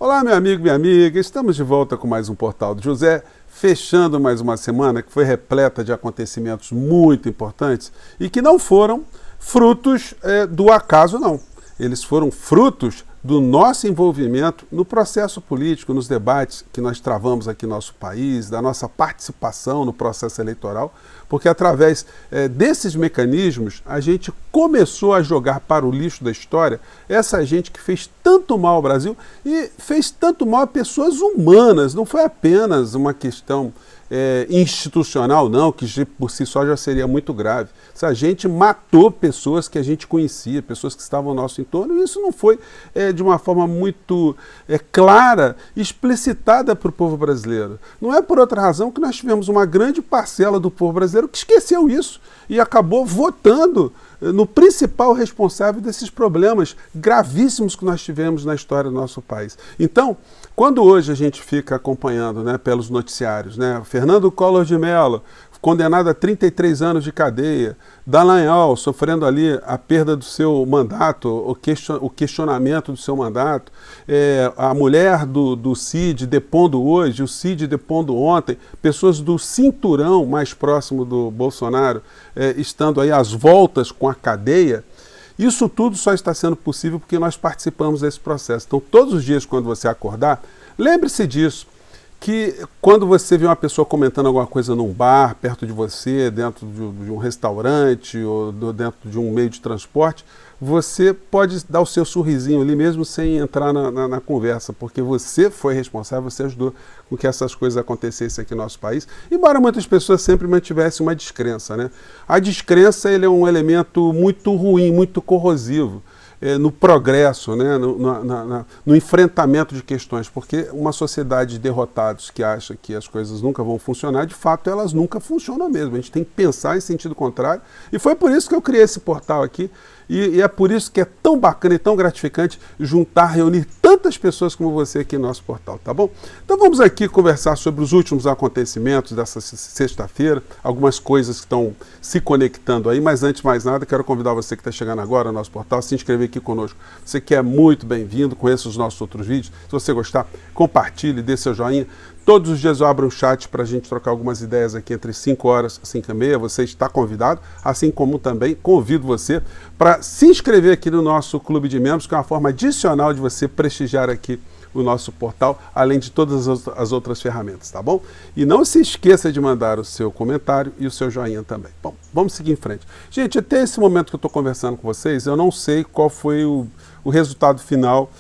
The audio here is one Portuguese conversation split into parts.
Olá, meu amigo, minha amiga, estamos de volta com mais um Portal do José, fechando mais uma semana que foi repleta de acontecimentos muito importantes e que não foram frutos do acaso, não. Eles foram frutos do nosso envolvimento no processo político, nos debates que nós travamos aqui no nosso país, da nossa participação no processo eleitoral, porque através desses mecanismos a gente começou a jogar para o lixo da história essa gente que fez tanto mal ao Brasil e fez tanto mal a pessoas humanas, não foi apenas uma questão institucional, não, que por si só já seria muito grave. Essa gente matou pessoas que a gente conhecia, pessoas que estavam ao nosso entorno, e isso não foi de uma forma muito clara, explicitada para o povo brasileiro. Não é por outra razão que nós tivemos uma grande parcela do povo brasileiro que esqueceu isso e acabou votando no principal responsável desses problemas gravíssimos que nós tivemos na história do nosso país. Então, quando hoje a gente fica acompanhando pelos noticiários, Fernando Collor de Mello, condenado a 33 anos de cadeia, Dallagnol sofrendo ali a perda do seu mandato, o questionamento do seu mandato, a mulher do Cid depondo hoje, o Cid depondo ontem, pessoas do cinturão mais próximo do Bolsonaro estando aí às voltas com a cadeia. Isso tudo só está sendo possível porque nós participamos desse processo. Então, todos os dias quando você acordar, lembre-se disso, que quando você vê uma pessoa comentando alguma coisa num bar, perto de você, dentro de um restaurante ou dentro de um meio de transporte, você pode dar o seu sorrisinho ali mesmo sem entrar na conversa, porque você foi responsável, você ajudou com que essas coisas acontecessem aqui no nosso país, embora muitas pessoas sempre mantivessem uma descrença, A descrença ele é um elemento muito ruim, muito corrosivo no progresso, no enfrentamento de questões, porque uma sociedade de derrotados que acha que as coisas nunca vão funcionar, de fato elas nunca funcionam mesmo. A gente tem que pensar em sentido contrário, e foi por isso que eu criei esse portal aqui, e é por isso que é tão bacana e tão gratificante reunir tantas pessoas como você aqui no nosso portal, tá bom? Então vamos aqui conversar sobre os últimos acontecimentos dessa sexta-feira, algumas coisas que estão se conectando aí, mas antes de mais nada, quero convidar você que está chegando agora no nosso portal a se inscrever aqui conosco. Você que é muito bem-vindo, conheça os nossos outros vídeos. Se você gostar, compartilhe, dê seu joinha. Todos os dias eu abro um chat para a gente trocar algumas ideias aqui entre 5 horas e 5h30. Você está convidado, assim como também convido você para se inscrever aqui no nosso clube de membros, que é uma forma adicional de você prestigiar aqui o nosso portal, além de todas as outras ferramentas, tá bom? E não se esqueça de mandar o seu comentário e o seu joinha também. Bom, vamos seguir em frente. Gente, até esse momento que eu estou conversando com vocês, eu não sei qual foi o resultado final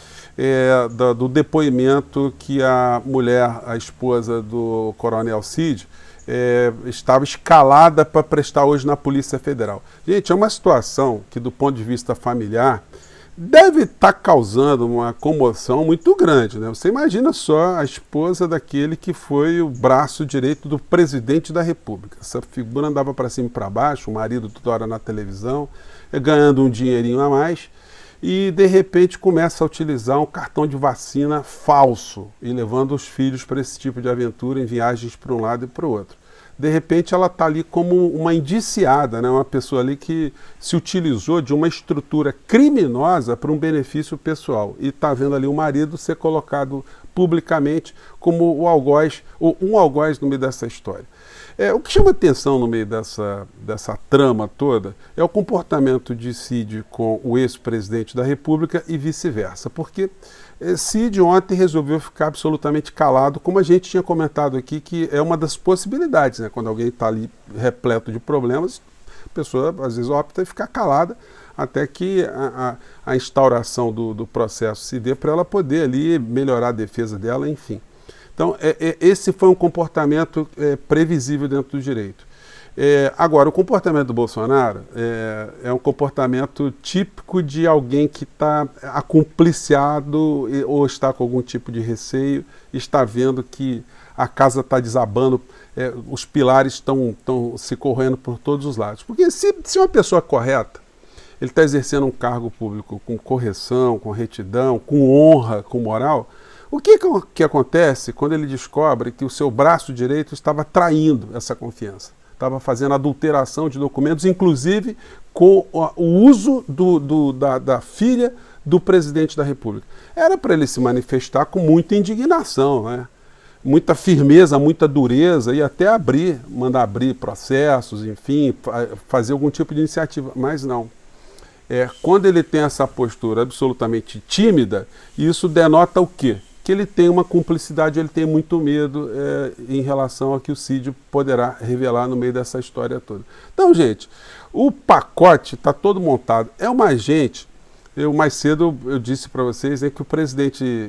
do depoimento que a mulher, a esposa do Coronel Cid, estava escalada para prestar hoje na Polícia Federal. Gente, é uma situação que, do ponto de vista familiar, deve estar causando uma comoção muito grande, Você imagina só a esposa daquele que foi o braço direito do presidente da República. Essa figura andava para cima e para baixo, o marido toda hora na televisão, ganhando um dinheirinho a mais, e de repente começa a utilizar um cartão de vacina falso e levando os filhos para esse tipo de aventura em viagens para um lado e para o outro. De repente ela está ali como uma indiciada, uma pessoa ali que se utilizou de uma estrutura criminosa para um benefício pessoal e está vendo ali o marido ser colocado publicamente como o algoz, ou um algoz no meio dessa história. O que chama atenção no meio dessa trama toda é o comportamento de Cid com o ex-presidente da República e vice-versa, porque Cid ontem resolveu ficar absolutamente calado, como a gente tinha comentado aqui, que é uma das possibilidades, quando alguém está ali repleto de problemas, a pessoa às vezes opta em ficar calada até que a instauração do processo se dê para ela poder ali melhorar a defesa dela, enfim. Então, esse foi um comportamento previsível dentro do direito. Agora, o comportamento do Bolsonaro é um comportamento típico de alguém que está acompliciado ou está com algum tipo de receio, está vendo que a casa está desabando, os pilares estão se corroendo por todos os lados. Porque se uma pessoa correta, ele está exercendo um cargo público com correção, com retidão, com honra, com moral, o que acontece quando ele descobre que o seu braço direito estava traindo essa confiança? Estava fazendo adulteração de documentos, inclusive com o uso da filha do presidente da República. Era para ele se manifestar com muita indignação, né? Muita firmeza, muita dureza e até mandar abrir processos, enfim, fazer algum tipo de iniciativa, mas não. Quando ele tem essa postura absolutamente tímida, isso denota o quê? Que ele tem uma cumplicidade, ele tem muito medo em relação ao que o Cid poderá revelar no meio dessa história toda. Então, gente, o pacote está todo montado. É uma gente... mais cedo eu disse para vocês que o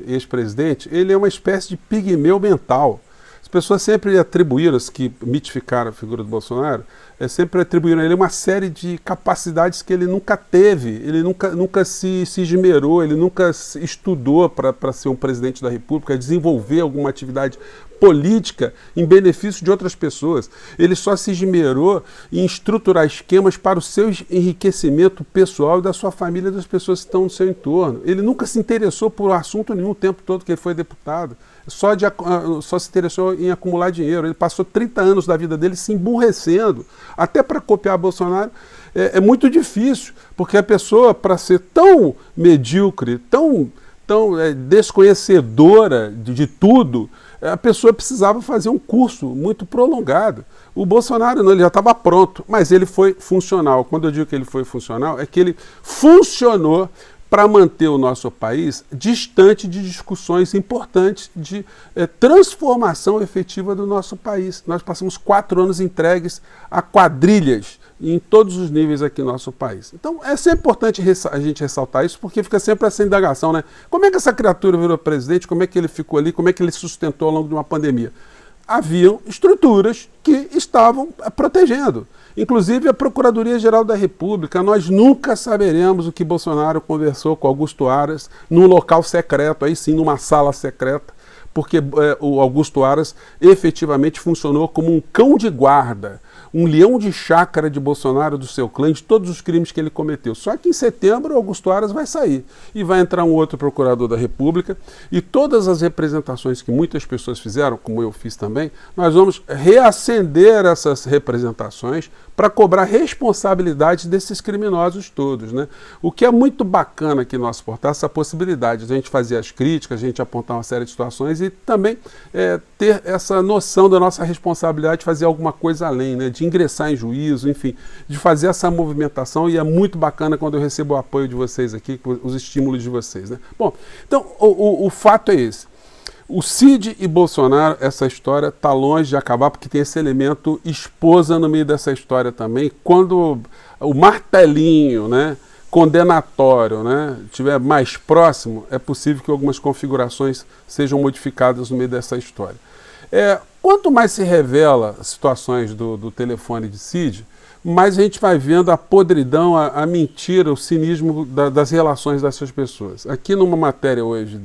ex-presidente, ele é uma espécie de pigmeu mental. As pessoas sempre atribuíram, as que mitificaram a figura do Bolsonaro, sempre atribuíram a ele uma série de capacidades que ele nunca teve, ele nunca se esmerou, ele nunca estudou para ser um presidente da República, desenvolver alguma atividade política em benefício de outras pessoas. Ele só se esmerou em estruturar esquemas para o seu enriquecimento pessoal e da sua família e das pessoas que estão no seu entorno. Ele nunca se interessou por assunto nenhum o tempo todo que ele foi deputado. Só se interessou em acumular dinheiro. Ele passou 30 anos da vida dele se emburrecendo. Até para copiar Bolsonaro é muito difícil, porque a pessoa, para ser tão medíocre, tão desconhecedora de tudo, a pessoa precisava fazer um curso muito prolongado. O Bolsonaro não, ele já estava pronto, mas ele foi funcional. Quando eu digo que ele foi funcional, é que ele funcionou para manter o nosso país distante de discussões importantes de transformação efetiva do nosso país. Nós passamos 4 anos entregues a quadrilhas em todos os níveis aqui no nosso país. Então, é sempre importante a gente ressaltar isso, porque fica sempre essa indagação, né? Como é que essa criatura virou presidente? Como é que ele ficou ali? Como é que ele sustentou ao longo de uma pandemia? Haviam estruturas que estavam protegendo. Inclusive a Procuradoria-Geral da República. Nós nunca saberemos o que Bolsonaro conversou com Augusto Aras num local secreto, aí sim, numa sala secreta, porque o Augusto Aras efetivamente funcionou como um cão de guarda, um leão de chácara de Bolsonaro, do seu clã, de todos os crimes que ele cometeu. Só que em setembro, Augusto Aras vai sair e vai entrar um outro procurador da República, e todas as representações que muitas pessoas fizeram, como eu fiz também, nós vamos reacender essas representações para cobrar responsabilidade desses criminosos todos, né? O que é muito bacana aqui no nosso portal, essa possibilidade de a gente fazer as críticas, a gente apontar uma série de situações e também ter essa noção da nossa responsabilidade de fazer alguma coisa além, né? De ingressar em juízo, enfim, de fazer essa movimentação, e é muito bacana quando eu recebo o apoio de vocês aqui, os estímulos de vocês, né? Bom, então o fato é esse. O Cid e Bolsonaro, essa história está longe de acabar, porque tem esse elemento esposa no meio dessa história também. Quando o martelinho, né, condenatório, né, estiver mais próximo, é possível que algumas configurações sejam modificadas no meio dessa história. Quanto mais se revela as situações do telefone de Cid, mais a gente vai vendo a podridão, a mentira, o cinismo das relações dessas pessoas. Aqui numa matéria hoje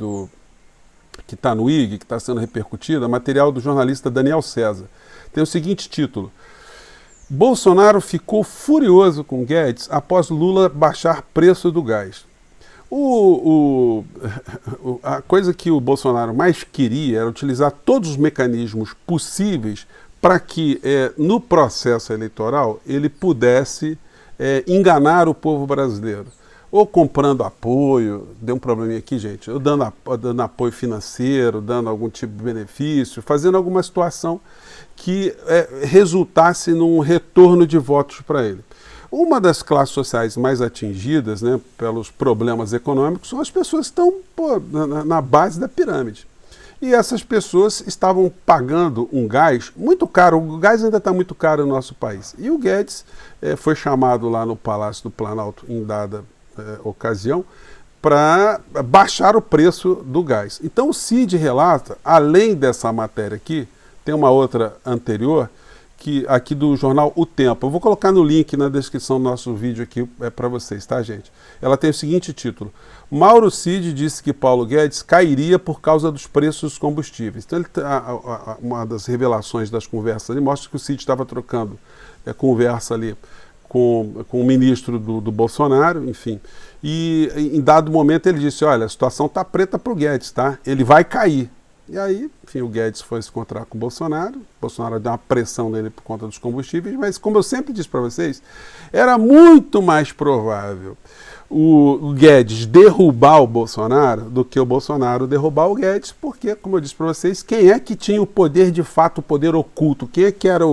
que está no IG, que está sendo repercutida, material do jornalista Daniel César, tem o seguinte título: Bolsonaro ficou furioso com Guedes após Lula baixar preço do gás. A coisa que o Bolsonaro mais queria era utilizar todos os mecanismos possíveis para que, no processo eleitoral, ele pudesse enganar o povo brasileiro. Ou comprando apoio, deu um probleminha aqui, gente, ou dando apoio financeiro, dando algum tipo de benefício, fazendo alguma situação que resultasse num retorno de votos para ele. Uma das classes sociais mais atingidas, né, pelos problemas econômicos são as pessoas que estão na base da pirâmide. E essas pessoas estavam pagando um gás muito caro. O gás ainda está muito caro no nosso país. E o Guedes foi chamado lá no Palácio do Planalto em dada ocasião para baixar o preço do gás. Então o Cid relata, além dessa matéria aqui, tem uma outra anterior, aqui do jornal O Tempo. Eu vou colocar no link na descrição do nosso vídeo aqui para vocês, tá, gente? Ela tem o seguinte título: Mauro Cid disse que Paulo Guedes cairia por causa dos preços dos combustíveis. Então, uma das revelações das conversas ali mostra que o Cid estava trocando conversa ali com o ministro do Bolsonaro, enfim. E em dado momento ele disse: olha, a situação está preta para o Guedes, tá? Ele vai cair. E aí, enfim, o Guedes foi se encontrar com o Bolsonaro deu uma pressão nele por conta dos combustíveis, mas como eu sempre disse para vocês, era muito mais provável o Guedes derrubar o Bolsonaro do que o Bolsonaro derrubar o Guedes, porque, como eu disse para vocês, quem é que tinha o poder de fato, o poder oculto? Quem é que era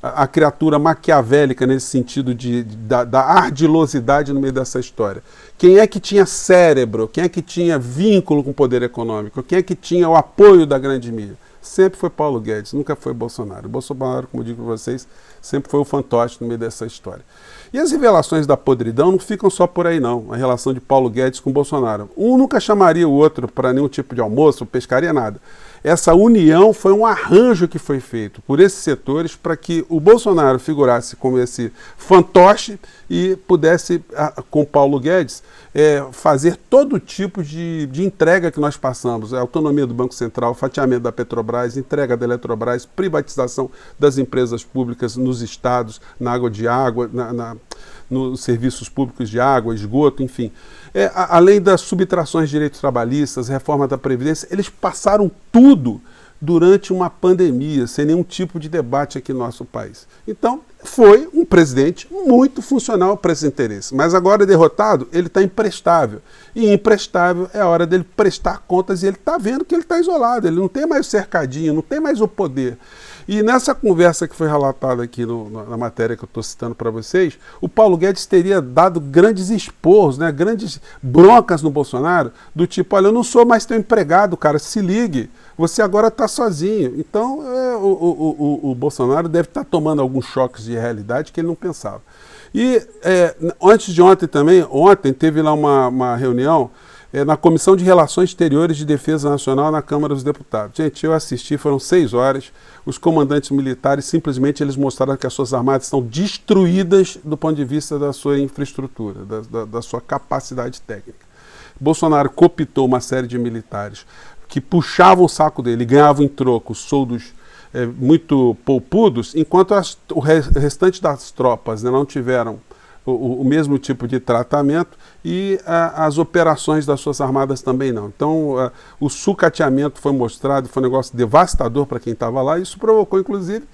a criatura maquiavélica nesse sentido da ardilosidade no meio dessa história? Quem é que tinha cérebro? Quem é que tinha vínculo com o poder econômico? Quem é que tinha o apoio da grande mídia? Sempre foi Paulo Guedes, nunca foi Bolsonaro. O Bolsonaro, como eu digo para vocês, sempre foi o fantoche no meio dessa história. E as revelações da podridão não ficam só por aí, não. A relação de Paulo Guedes com Bolsonaro. Um nunca chamaria o outro para nenhum tipo de almoço, pescaria, nada. Essa união foi um arranjo que foi feito por esses setores para que o Bolsonaro figurasse como esse fantoche e pudesse, com Paulo Guedes, fazer todo tipo de entrega que nós passamos. A autonomia do Banco Central, fatiamento da Petrobras, entrega da Eletrobras, privatização das empresas públicas nos estados, na água de água, nos serviços públicos de água, esgoto, enfim. Além das subtrações de direitos trabalhistas, reforma da Previdência, eles passaram tudo durante uma pandemia, sem nenhum tipo de debate aqui no nosso país. Então, foi um presidente muito funcional para esse interesse. Mas agora, derrotado, ele está imprestável. E imprestável é a hora dele prestar contas e ele está vendo que ele está isolado, ele não tem mais o cercadinho, não tem mais o poder. E nessa conversa que foi relatada aqui na matéria que eu estou citando para vocês, o Paulo Guedes teria dado grandes esporros, né, grandes broncas no Bolsonaro, do tipo, olha, eu não sou mais teu empregado, cara, se ligue, você agora está sozinho. Então, o Bolsonaro deve estar tomando alguns choques de realidade que ele não pensava. E antes de ontem também, ontem teve lá uma reunião na Comissão de Relações Exteriores de Defesa Nacional na Câmara dos Deputados. Gente, eu assisti, foram 6 horas, os comandantes militares simplesmente eles mostraram que as suas armadas estão destruídas do ponto de vista da sua infraestrutura, da sua capacidade técnica. Bolsonaro cooptou uma série de militares que puxavam o saco dele e ganhavam em troco soldos muito poupudos, enquanto o restante das tropas não tiveram o mesmo tipo de tratamento e as operações das suas armadas também não. Então, o sucateamento foi mostrado, foi um negócio devastador para quem estava lá, e isso provocou, inclusive,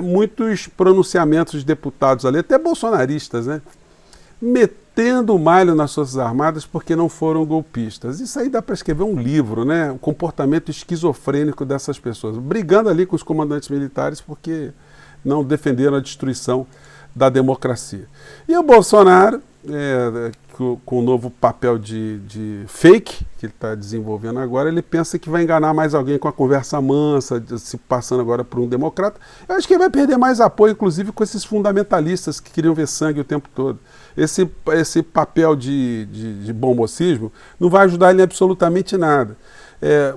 muitos pronunciamentos de deputados ali, até bolsonaristas, né, metendo malho nas suas armadas porque não foram golpistas. Isso aí dá para escrever um livro, né, o comportamento esquizofrênico dessas pessoas, brigando ali com os comandantes militares porque não defenderam a destruição da democracia. E o Bolsonaro, com o novo papel de fake que ele está desenvolvendo agora, ele pensa que vai enganar mais alguém com a conversa mansa, se passando agora por um democrata. Eu acho que ele vai perder mais apoio, inclusive, com esses fundamentalistas que queriam ver sangue o tempo todo. Esse papel de bom mocismo não vai ajudar ele em absolutamente nada.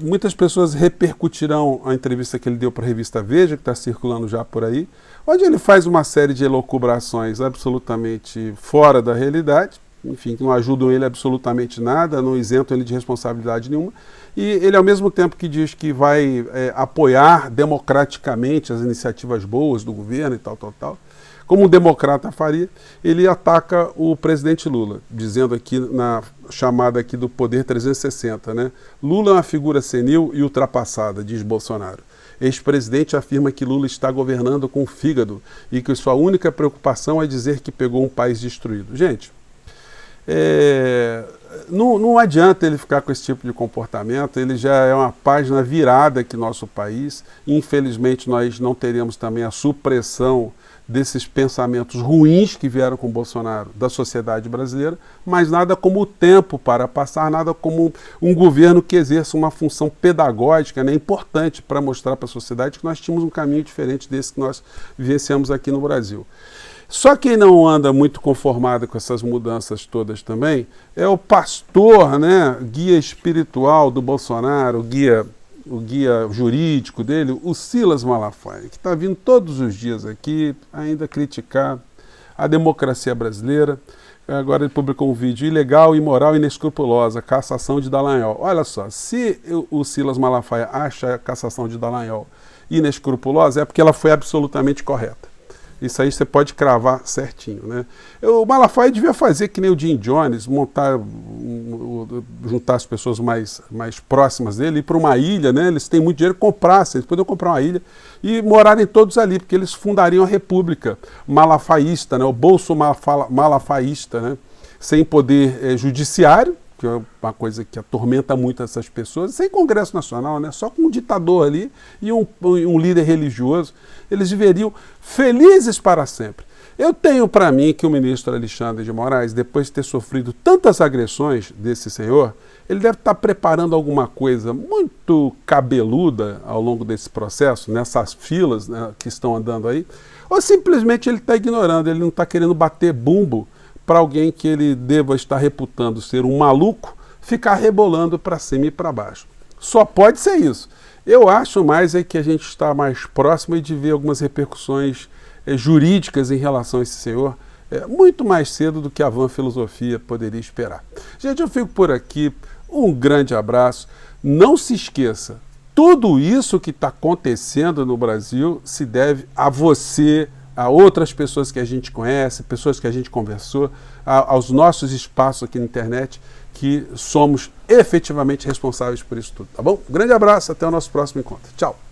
Muitas pessoas repercutirão a entrevista que ele deu para a revista Veja, que está circulando já por aí, onde ele faz uma série de elucubrações absolutamente fora da realidade, enfim, que não ajudam ele absolutamente nada, não isentam ele de responsabilidade nenhuma, e ele ao mesmo tempo que diz que vai apoiar democraticamente as iniciativas boas do governo e tal, como um democrata faria, ele ataca o presidente Lula, dizendo aqui na chamada aqui do Poder 360, né? Lula é uma figura senil e ultrapassada, diz Bolsonaro. Ex-presidente afirma que Lula está governando com o fígado e que sua única preocupação é dizer que pegou um país destruído. Gente, não adianta ele ficar com esse tipo de comportamento, ele já é uma página virada aqui no nosso país. Infelizmente, nós não teremos também a supressão desses pensamentos ruins que vieram com Bolsonaro da sociedade brasileira, mas nada como o tempo para passar, nada como um governo que exerça uma função pedagógica, né, importante para mostrar para a sociedade que nós tínhamos um caminho diferente desse que nós vivenciamos aqui no Brasil. Só quem não anda muito conformado com essas mudanças todas também é o pastor, né, guia espiritual do Bolsonaro, o guia jurídico dele, o Silas Malafaia, que está vindo todos os dias aqui ainda criticar a democracia brasileira. Agora ele publicou um vídeo: ilegal, imoral e inescrupulosa, cassação de Dallagnol. Olha só, se o Silas Malafaia acha a cassação de Dallagnol inescrupulosa, é porque ela foi absolutamente correta. Isso aí você pode cravar certinho, né? O Malafaia devia fazer que nem o Jim Jones, juntar as pessoas mais próximas dele, ir para uma ilha, né? Eles têm muito dinheiro, comprassem, eles poderiam comprar uma ilha e morarem todos ali, porque eles fundariam a república malafaísta, né? O bolso malafaísta, né? sem poder judiciário, que é uma coisa que atormenta muito essas pessoas, sem Congresso Nacional, né? Só com um ditador ali e um líder religioso, eles viveriam felizes para sempre. Eu tenho para mim que o ministro Alexandre de Moraes, depois de ter sofrido tantas agressões desse senhor, ele deve estar preparando alguma coisa muito cabeluda ao longo desse processo, nessas filas, né, que estão andando aí, ou simplesmente ele está ignorando, ele não está querendo bater bumbo para alguém que ele deva estar reputando ser um maluco, ficar rebolando para cima e para baixo. Só pode ser isso. Eu acho mais que a gente está mais próximo de ver algumas repercussões jurídicas em relação a esse senhor, muito mais cedo do que a vã filosofia poderia esperar. Gente, eu fico por aqui, um grande abraço, não se esqueça, tudo isso que está acontecendo no Brasil se deve a você, a outras pessoas que a gente conhece, pessoas que a gente conversou, aos nossos espaços aqui na internet, que somos efetivamente responsáveis por isso tudo, tá bom? Um grande abraço, até o nosso próximo encontro. Tchau!